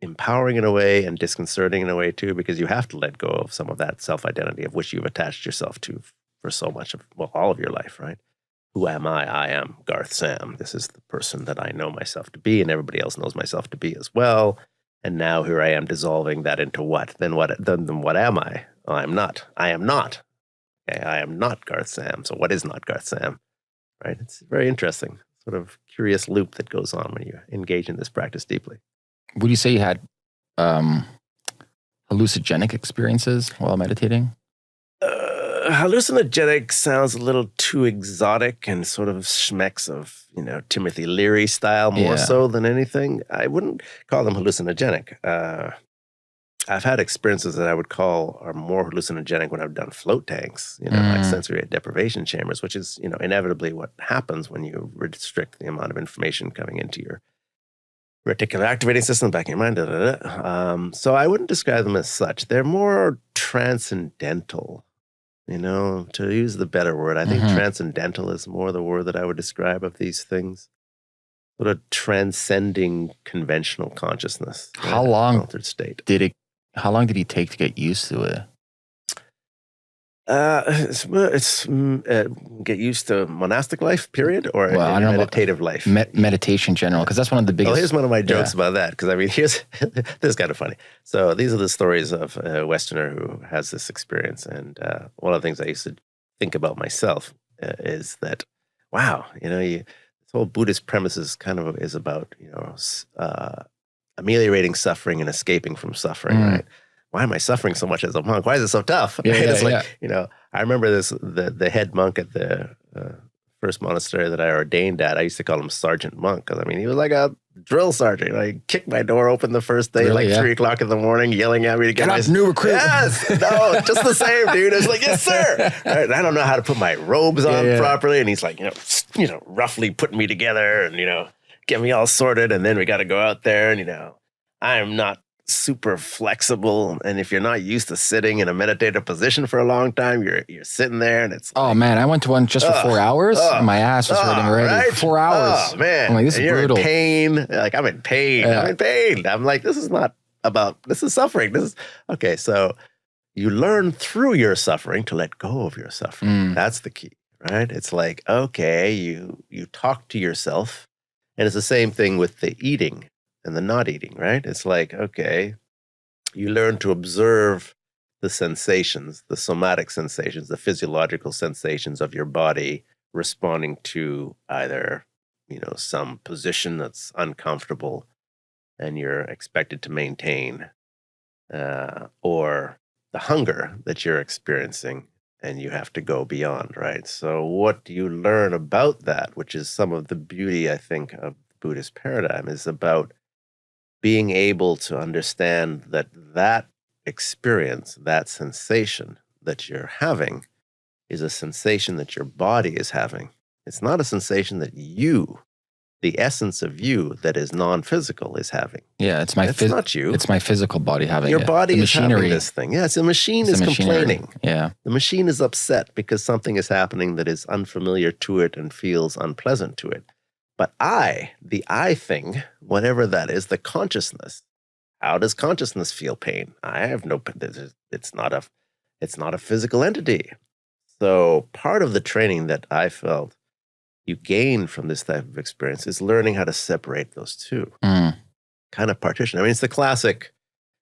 empowering in a way and disconcerting in a way too, because you have to let go of some of that self-identity of which you've attached yourself to for so much of, well, all of your life, right? Who am I? I am Garth Sam. This is the person that I know myself to be, and everybody else knows myself to be as well. And now here I am dissolving that into what? Then what am I? Oh, I'm not. I am not. Okay, I am not Garth Sam. So what is not Garth Sam? Right? It's very interesting, sort of curious loop that goes on when you engage in this practice deeply. Would you say you had hallucinogenic experiences while meditating? Hallucinogenic sounds a little too exotic and sort of smecks of, Timothy Leary style more so than anything. I wouldn't call them hallucinogenic. I've had experiences that I would call are more hallucinogenic when I've done float tanks, like sensory deprivation chambers, which is, inevitably what happens when you restrict the amount of information coming into your reticular activating system back in your mind. So I wouldn't describe them as such. They're more transcendental. To use the better word, I think transcendental is more the word that I would describe of these things. Sort of transcending conventional consciousness. How long altered state. How long did he take to get used to it? Get used to monastic life, period, or meditative life. Meditation general, because that's one of the biggest. Well, here's one of my jokes about that, because this is kind of funny. So these are the stories of a Westerner who has this experience, and one of the things I used to think about myself is that, wow, this whole Buddhist premise is about ameliorating suffering and escaping from suffering, right? Why am I suffering so much as a monk? Why is it so tough? I remember the head monk at the first monastery that I ordained at. I used to call him Sergeant Monk, because he was like a drill sergeant. He kicked my door open the first day, 3 o'clock in the morning, yelling at me to get my new recruit. Yes, no, just the same, dude. I was like, yes, sir. Right, I don't know how to put my robes on properly, and he's like, roughly putting me together, and get me all sorted, and then we got to go out there, and I am not super flexible, and if you're not used to sitting in a meditative position for a long time, you're sitting there, and it's oh man, I went to one just for 4 hours. My ass was hurting already. Right? 4 hours. Oh man, I'm like, this is brutal. In pain. I'm in pain. I'm in pain. I'm like, this is suffering. This is okay. So you learn through your suffering to let go of your suffering. That's the key, right? It's like, okay, you talk to yourself, and it's the same thing with the eating and the not eating, right? It's like, okay, you learn to observe the sensations, the somatic sensations, the physiological sensations of your body responding to either, some position that's uncomfortable and you're expected to maintain, or the hunger that you're experiencing and you have to go beyond, right? So what do you learn about that, which is some of the beauty, I think, of the Buddhist paradigm, is about being able to understand that experience, that sensation that you're having, is a sensation that your body is having. It's not a sensation that you, the essence of you that is non-physical, is having. Yeah, it's not you. It's my physical body having your it. body is having this thing. Yes, the machine is complaining. Yeah, the machine is upset because something is happening that is unfamiliar to it and feels unpleasant to it. But the I thing, whatever that is, the consciousness. How does consciousness feel pain? I have no. It's not a physical entity. So part of the training that I felt you gain from this type of experience is learning how to separate those two. Kind of partition. It's the classic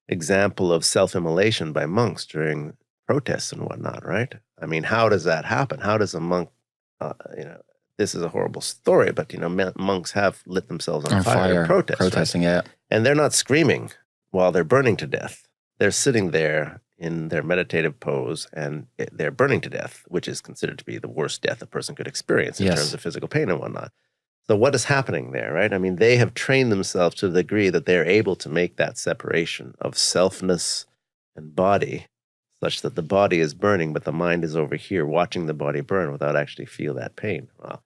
example of self-immolation by monks during protests and whatnot, right? How does that happen? How does a monk, this is a horrible story, but monks have lit themselves on fire in protesting, right? Yeah. And they're not screaming while they're burning to death. They're sitting there in their meditative pose, and they're burning to death, which is considered to be the worst death a person could experience in terms of physical pain and whatnot. So what is happening there, right? They have trained themselves to the degree that they're able to make that separation of selfness and body, such that the body is burning, but the mind is over here watching the body burn without actually feel that pain. Well,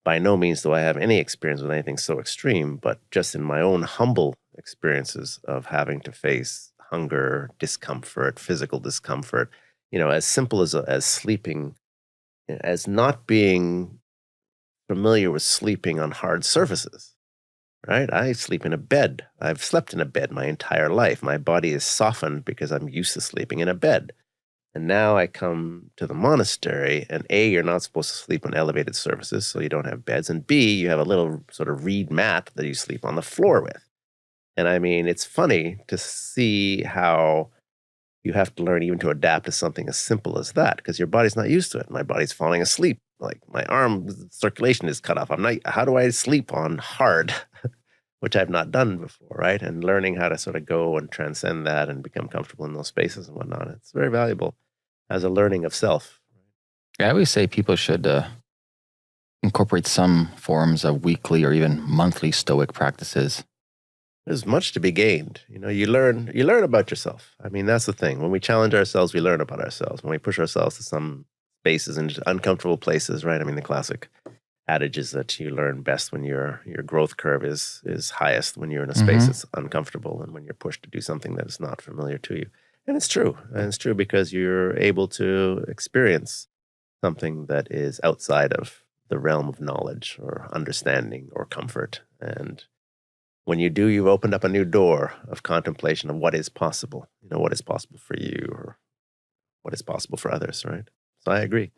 by no means do I have any experience with anything so extreme, but just in my own humble experiences of having to face hunger, discomfort, physical discomfort, as simple as sleeping, as not being familiar with sleeping on hard surfaces. right? I sleep in a bed. I've slept in a bed my entire life. My body is softened because I'm used to sleeping in a bed. And now I come to the monastery, and A, you're not supposed to sleep on elevated surfaces, so you don't have beds. And B, you have a little sort of reed mat that you sleep on the floor with. And I mean, it's funny to see how you have to learn even to adapt to something as simple as that, because your body's not used to it. My body's falling asleep. Like my arm circulation is cut off. How do I sleep on hard? Which I've not done before, right? And learning how to sort of go and transcend that and become comfortable in those spaces and whatnot. It's very valuable as a learning of self. I always say people should incorporate some forms of weekly or even monthly Stoic practices. There's much to be gained. You learn about yourself. I mean, that's the thing. When we challenge ourselves, we learn about ourselves. When we push ourselves to some spaces and uncomfortable places, right? I mean, the classic adage is that you learn best when your growth curve is highest, when you're in a space that's uncomfortable and when you're pushed to do something that is not familiar to you. And it's true. And it's true because you're able to experience something that is outside of the realm of knowledge or understanding or comfort. And when you do, you've opened up a new door of contemplation of what is possible, what is possible for you or what is possible for others, right? So I agree.